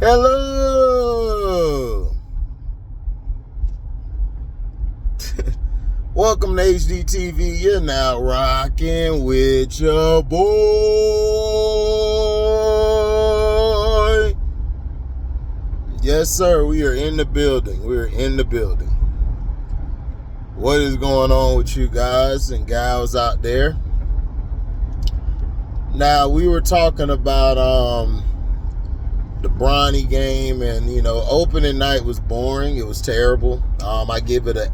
Hello. Welcome to HDiiTV. You're now rocking with your boy. Yes, sir. We are in the building. We're in the building. What is going on with you guys and gals out there? Now, we were talking about the Bronny game, and opening night was boring. It was terrible. I give it a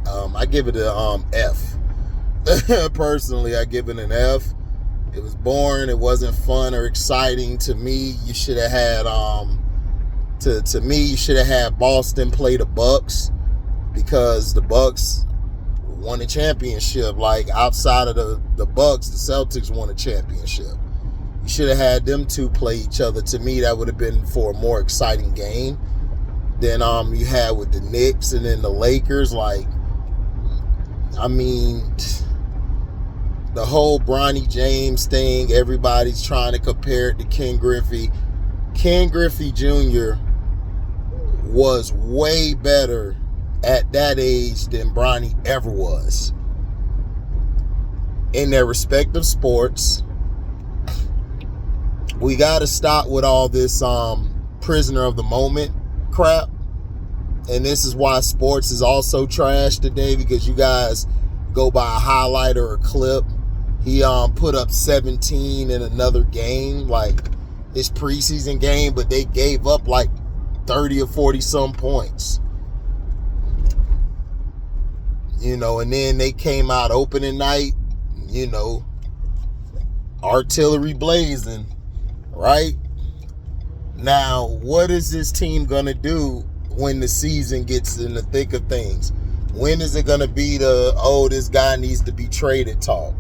F. Personally, I give it an F. It was boring. It wasn't fun or exciting to me. You should have had to me you should have had Boston play the Bucks, because the Bucks won a championship. Like, outside of the Bucks, the Celtics won a championship. You should have had them two play each other. To me, that would have been for a more exciting game than you had with the Knicks and then the Lakers. Like, I mean, the whole Bronny James thing, everybody's trying to compare it to Ken Griffey. Ken Griffey Jr. was way better at that age than Bronny ever was in their respective sports. We got to stop with all this prisoner of the moment crap. And this is why sports is also trash today, because you guys go by a highlight or a clip. He put up 17 in another game, like his preseason game, but they gave up like 30 or 40 some points. And then they came out opening night, artillery blazing. Right? Now, what is this team going to do when the season gets in the thick of things? When is it going to be this guy needs to be traded talk?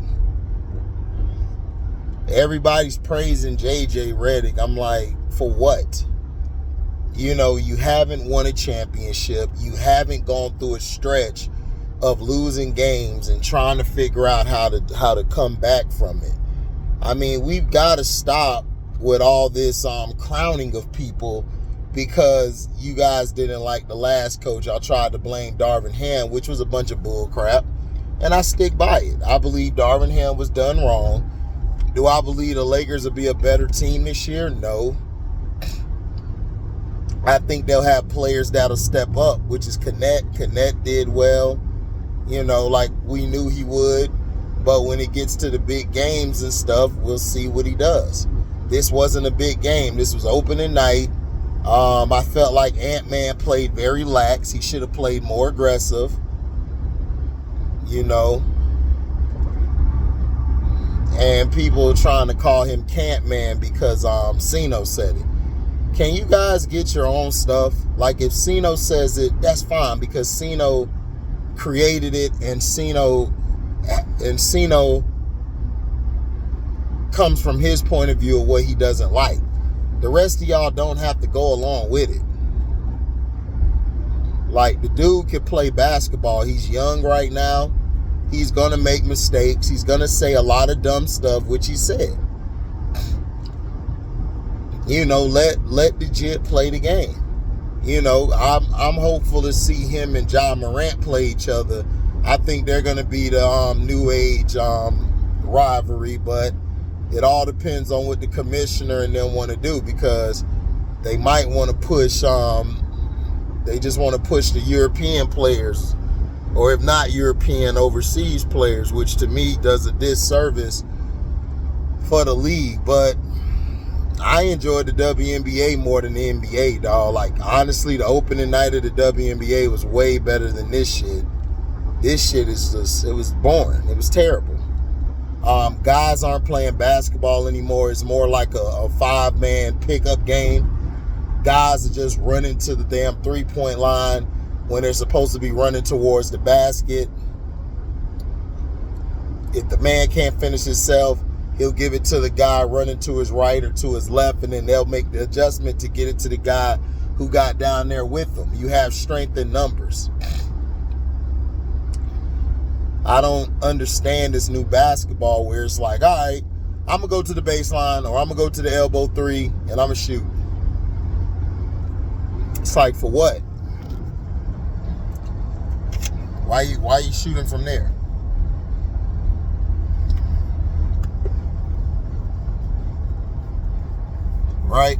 Everybody's praising JJ Redick. I'm like, for what? You haven't won a championship. You haven't gone through a stretch of losing games and trying to figure out how to come back from it. I mean, we've got to stop with all this crowning of people because you guys didn't like the last coach. Y'all tried to blame Darvin Ham, which was a bunch of bull crap, and I stick by it. I believe Darvin Ham was done wrong. Do I believe the Lakers will be a better team this year? No. I think they'll have players that'll step up, which is Connect. Connect did well, like we knew he would. But when it gets to the big games and stuff, we'll see what he does. This wasn't a big game. This was opening night. I felt like Ant-Man played very lax. He should have played more aggressive. And people are trying to call him Cant-Man because Sino said it. Can you guys get your own stuff? Like, if Sino says it, that's fine, because Sino created it, and Sino comes from his point of view of what he doesn't like. The rest of y'all don't have to go along with it. Like, the dude can play basketball. He's young right now. He's going to make mistakes. He's going to say a lot of dumb stuff, which he said. Let the jit play the game. I'm hopeful to see him and Ja Morant play each other. I think they're going to be the new age rivalry, but it all depends on what the commissioner and them want to do, because they might want to push, they just want to push the European players, or if not European, overseas players, which to me does a disservice for the league. But I enjoyed the WNBA more than the NBA, dog. Like, honestly, the opening night of the WNBA was way better than this shit. This shit is just, it was boring. It was terrible. Guys aren't playing basketball anymore. It's more like a five-man pickup game. Guys are just running to the damn three-point line when they're supposed to be running towards the basket. If the man can't finish himself, he'll give it to the guy running to his right or to his left, and then they'll make the adjustment to get it to the guy who got down there with them. You have strength in numbers. I don't understand this new basketball where it's like, all right, I'm going to go to the baseline, or I'm going to go to the elbow three, and I'm going to shoot. It's like, for what? Why you shooting from there? Right?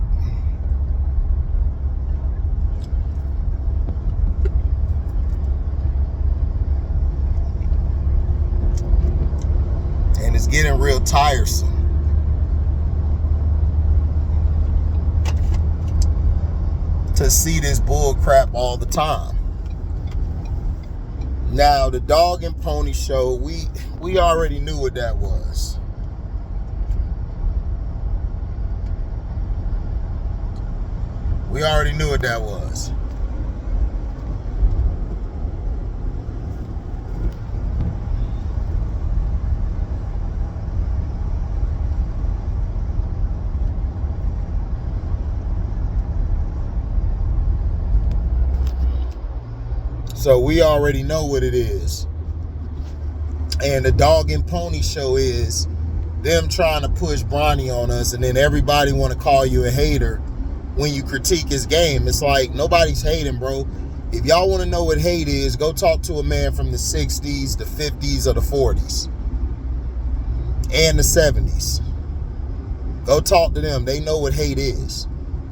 And it's getting real tiresome. To see this bull crap all the time. Now, the dog and pony show, we already knew what that was. We already knew what that was. So we already know what it is. And the dog and pony show is them trying to push Bronny on us, and then everybody want to call you a hater when you critique his game. It's like, nobody's hating, bro. If y'all want to know what hate is, go talk to a man from the 60s, the 50s, or the 40s. And the 70s. Go talk to them. They know what hate is.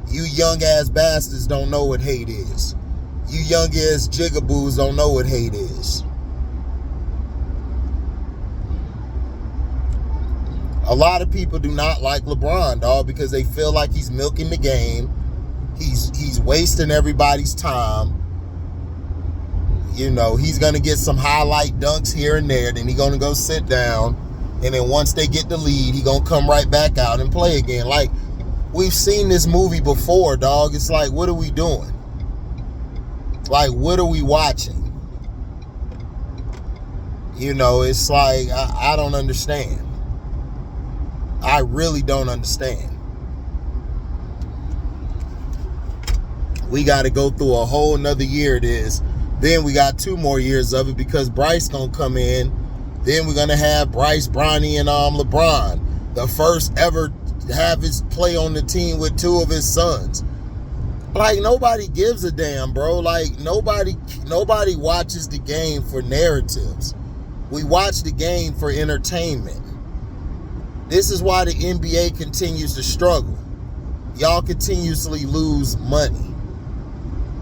You young ass bastards don't know what hate is. You young ass jigaboos don't know what hate is. A lot of people do not like LeBron, dog, because they feel like he's milking the game. He's wasting everybody's time. You know, he's going to get some highlight dunks here and there. Then he's going to go sit down. And then once they get the lead, he's going to come right back out and play again. Like, we've seen this movie before, dog. It's like, what are we doing? Like, what are we watching? You know, it's like, I don't understand. I really don't understand. We got to go through a whole nother year of this. Then we got 2 more years of it because Bryce going to come in. Then we're going to have Bryce, Bronny, and LeBron. The first ever to have his play on the team with 2 of his sons. Like, nobody gives a damn, bro. Like, nobody watches the game for narratives. We watch the game for entertainment. This is why the NBA continues to struggle. Y'all continuously lose money.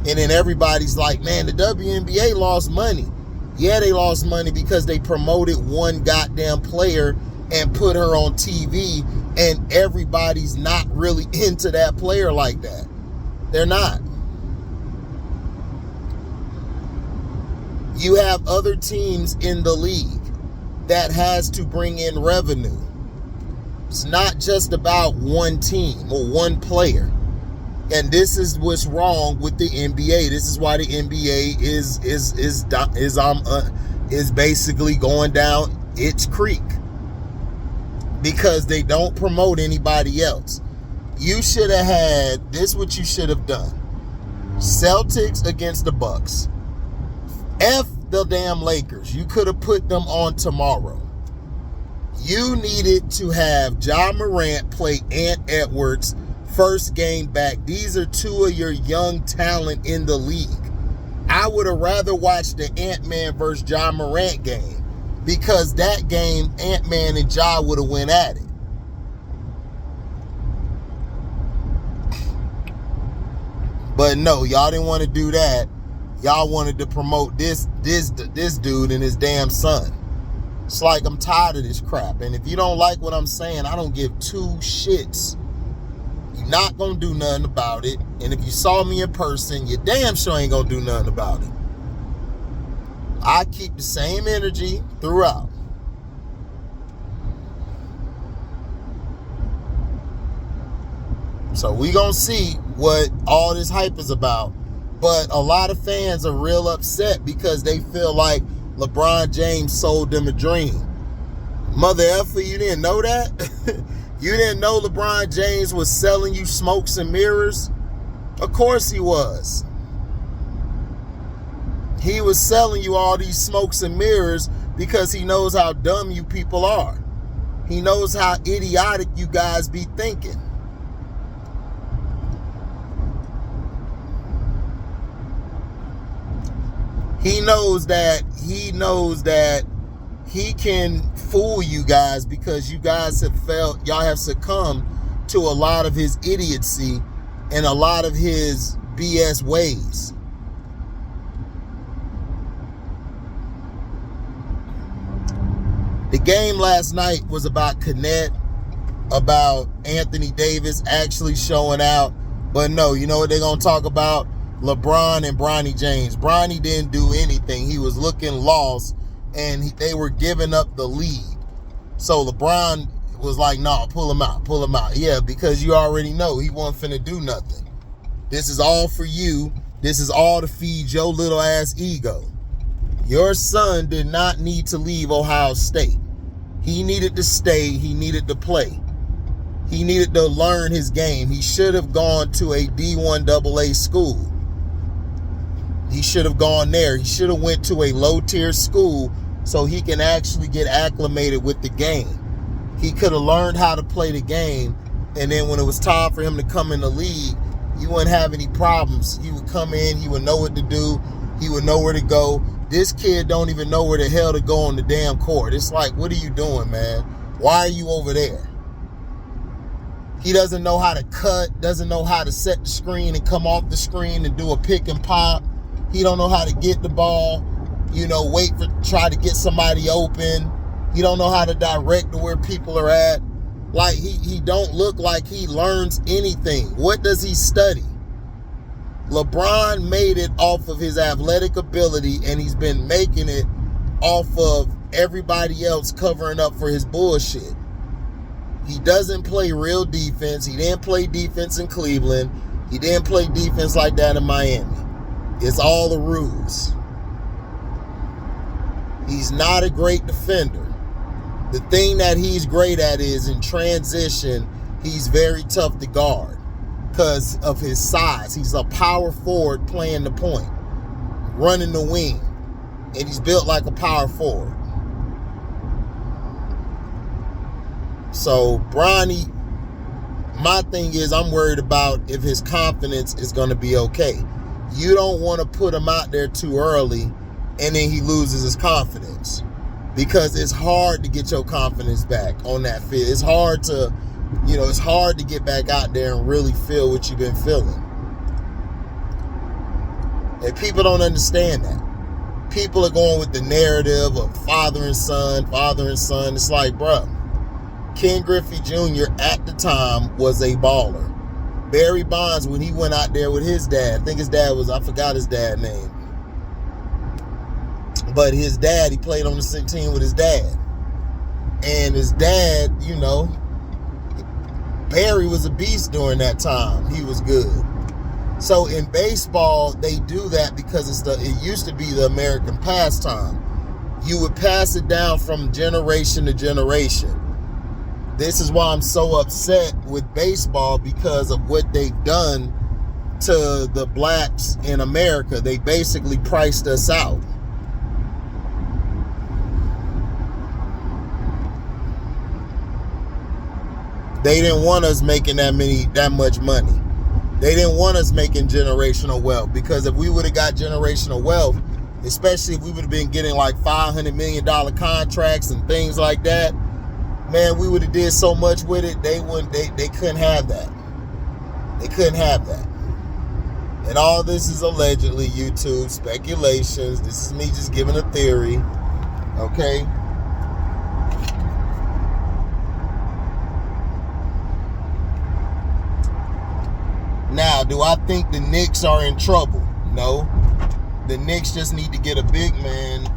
And then everybody's like, man, the WNBA lost money. Yeah, they lost money because they promoted one goddamn player and put her on TV, and everybody's not really into that player like that. They're not. You have other teams in the league that has to bring in revenue. It's not just about one team or one player. And this is what's wrong with the NBA. This is why the NBA is basically going down its creek, because they don't promote anybody else. You should have had this. What you should have done: Celtics against the Bucks. F the damn Lakers. You could have put them on tomorrow. You needed to have Ja Morant play Ant Edwards first game back. These are 2 of your young talent in the league. I would have rather watched the Ant-Man versus Ja Morant game, because that game, Ant-Man and Ja would have went at it. But no, y'all didn't want to do that. Y'all wanted to promote this dude and his damn son. It's like, I'm tired of this crap. And if you don't like what I'm saying, I don't give 2 shits. You're not going to do nothing about it. And if you saw me in person, you damn sure ain't going to do nothing about it. I keep the same energy throughout. So we going to see what all this hype is about. But a lot of fans are real upset because they feel like LeBron James sold them a dream. Mother effer, you didn't know that? You didn't know LeBron James was selling you smokes and mirrors? Of course he was. He was selling you all these smokes and mirrors because he knows how dumb you people are. He knows how idiotic you guys be thinking. He knows that he can fool you guys because you guys y'all have succumbed to a lot of his idiocy and a lot of his BS ways. The game last night was about Connect, about Anthony Davis actually showing out. But no, you know what they're going to talk about? LeBron and Bronny James. Bronny didn't do anything. He was looking lost, and they were giving up the lead. So LeBron was like, no, pull him out, pull him out. Yeah, because you already know he wasn't finna do nothing. This is all for you. This is all to feed your little ass ego. Your son did not need to leave Ohio State. He needed to stay. He needed to play. He needed to learn his game. He should have gone to a D1 AA school. He should have gone there. He should have went to a low-tier school so he can actually get acclimated with the game. He could have learned how to play the game, and then when it was time for him to come in the league, you wouldn't have any problems. He would come in. He would know what to do. He would know where to go. This kid don't even know where the hell to go on the damn court. It's like, what are you doing, man? Why are you over there? He doesn't know how to cut, doesn't know how to set the screen and come off the screen and do a pick and pop. He don't know how to get the ball, try to get somebody open. He don't know how to direct to where people are at. Like, he don't look like he learns anything. What does he study? LeBron made it off of his athletic ability, and he's been making it off of everybody else covering up for his bullshit. He doesn't play real defense. He didn't play defense in Cleveland. He didn't play defense like that in Miami. It's all the rules. He's not a great defender. The thing that he's great at is in transition, he's very tough to guard because of his size. He's a power forward playing the point, running the wing, and he's built like a power forward. So Bronny, my thing is I'm worried about if his confidence is going to be okay. You don't want to put him out there too early and then he loses his confidence, because it's hard to get your confidence back on that field. It's hard to, it's hard to get back out there and really feel what you've been feeling. And people don't understand that. People are going with the narrative of father and son. It's like, bro, Ken Griffey Jr. at the time was a baller. Barry Bonds, when he went out there with his dad, I think his dad was, I forgot his dad's name. But his dad, he played on the same team with his dad. And his dad, Barry was a beast during that time. He was good. So in baseball, they do that because it used to be the American pastime. You would pass it down from generation to generation. This is why I'm so upset with baseball, because of what they've done to the blacks in America. They basically priced us out. They didn't want us making that much money. They didn't want us making generational wealth, because if we would have got generational wealth, especially if we would have been getting like $500 million contracts and things like that, man, we would have did so much with it. They couldn't have that. They couldn't have that. And all this is allegedly YouTube speculations. This is me just giving a theory. Okay? Now, do I think the Knicks are in trouble? No. The Knicks just need to get a big man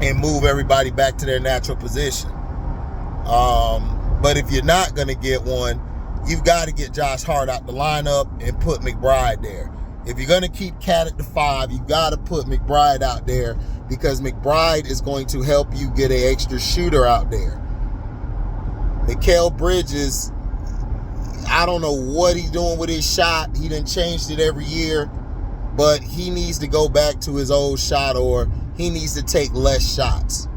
and move everybody back to their natural position. But if you're not going to get one, you've got to get Josh Hart out the lineup and put McBride there. If you're going to keep Cat at the 5, you've got to put McBride out there, because McBride is going to help you get an extra shooter out there. Mikal Bridges, I don't know what he's doing with his shot. He done changed it every year, but he needs to go back to his old shot, or he needs to take less shots.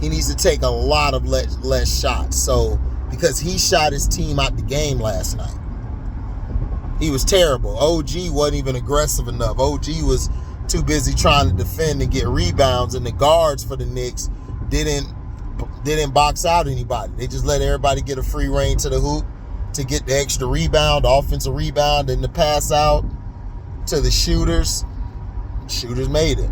He needs to take a lot of less shots. So, because he shot his team out the game last night. He was terrible. OG wasn't even aggressive enough. OG was too busy trying to defend and get rebounds, and the guards for the Knicks didn't box out anybody. They just let everybody get a free reign to the hoop to get the extra rebound, offensive rebound, and the pass out to the shooters. Shooters made it.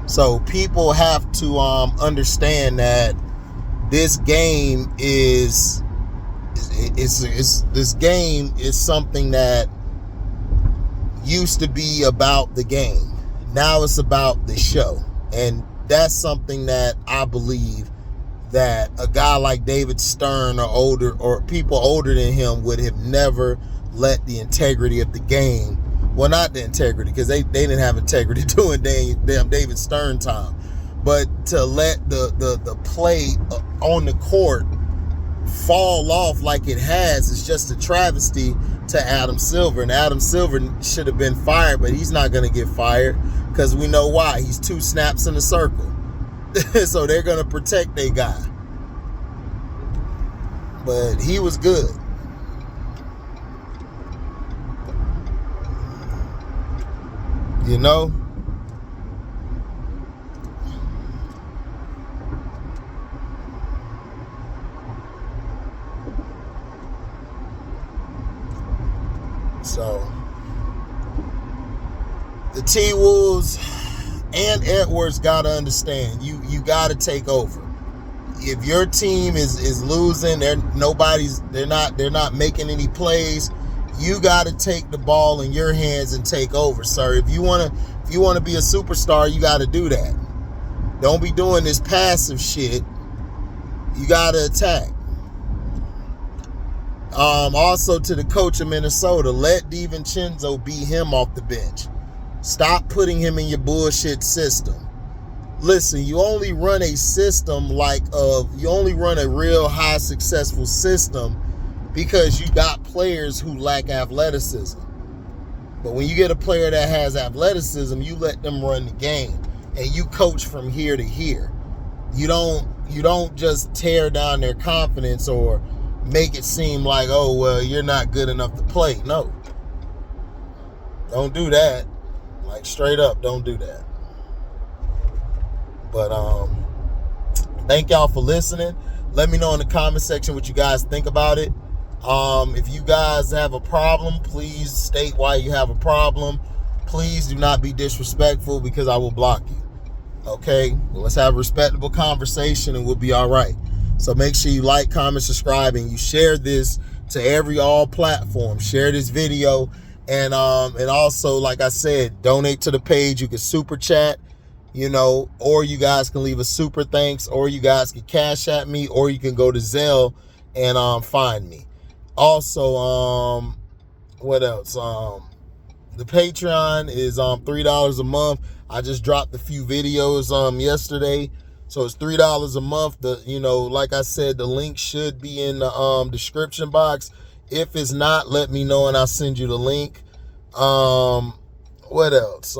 So people have to understand that this game is something that used to be about the game. Now it's about the show. And that's something that I believe that a guy like David Stern or people older than him would have never let the integrity of the game, well, not the integrity, because they didn't have integrity doing damn David Stern time, but to let the play on the court fall off like it has is just a travesty to Adam Silver. And Adam Silver should have been fired, but he's not going to get fired because we know why. He's 2 snaps in a circle. So they're going to protect their guy. But he was good. You know? So the T-Wolves and Edwards got to understand, you got to take over. If your team is losing, they're not making any plays, you got to take the ball in your hands and take over, sir. If you want to be a superstar, you got to do that. Don't be doing this passive shit. You got to attack. Also to the coach of Minnesota, let DiVincenzo beat him off the bench. Stop putting him in your bullshit system. Listen, you only run a system you only run a real high successful system because you got players who lack athleticism. But when you get a player that has athleticism, you let them run the game and you coach from here to here. You don't just tear down their confidence or make it seem like, oh, well, you're not good enough to play. No. Don't do that. Like, straight up, don't do that. But thank y'all for listening. Let me know in the comment section what you guys think about it. If you guys have a problem, please state why you have a problem. Please do not be disrespectful because I will block you. Okay? Well, let's have a respectable conversation and we'll be all right. So make sure you like, comment, subscribe, and you share this to all platforms. Share this video. And also, like I said, donate to the page. You can super chat, or you guys can leave a super thanks, or you guys can cash at me, or you can go to Zelle and find me. Also, what else? The Patreon is $3 a month. I just dropped a few videos yesterday. So it's $3 a month. Like I said, the link should be in the description box. If it's not, let me know and I'll send you the link. What else?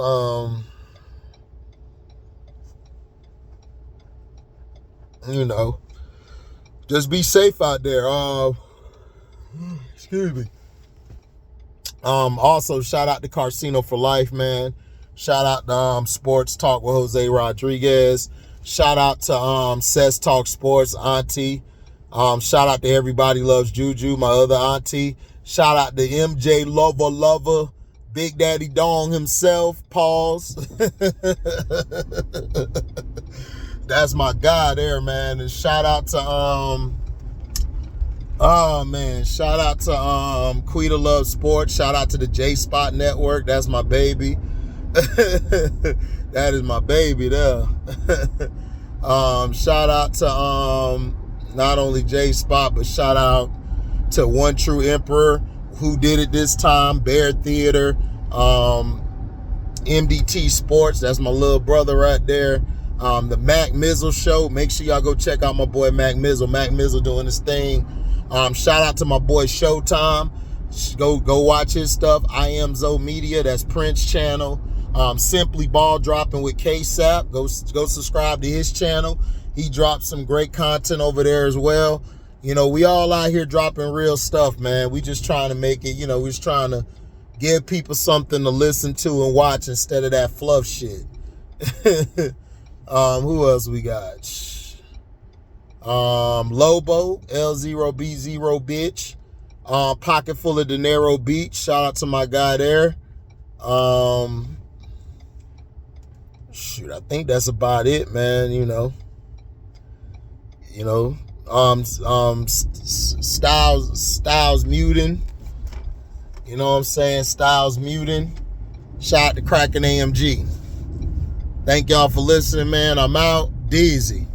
Just be safe out there. Excuse me. Also, shout out to Casino for Life, man. Shout out to Sports Talk with Jose Rodriguez. Shout out to Cess Talk Sports, Auntie. Shout out to Everybody Loves Juju, my other auntie. Shout out to MJ Lover, Big Daddy Dong himself, pause. That's my guy there, man. And shout out to shout out to Quita Love Sports. Shout out to the J Spot Network. That's my baby. That is my baby there. Shout out to not only J Spot, but shout out to One True Emperor who did it this time, Bear Theater, MDT Sports, that's my little brother right there. The Mac Mizzle Show, make sure y'all go check out my boy Mac Mizzle. Mac Mizzle doing his thing. Shout out to my boy Showtime. Go watch his stuff. I Am Zoe Media, that's Prince channel. Simply Ball Dropping with Cashapp. Go subscribe to his channel. He drops some great content over there as well. You know, we all out here dropping real stuff, man. We just trying to make it, you know, we just trying to give people something to listen to and watch instead of that fluff shit. Who else we got? Lobo, L0B0 bitch. Pocket full of dinero beach. Shout out to my guy there. Shoot, I think that's about it, man. You know, Styles muting. You know what I'm saying? Styles muting. Shout out to krakenamg. Thank y'all for listening, man. I'm out. Deezy.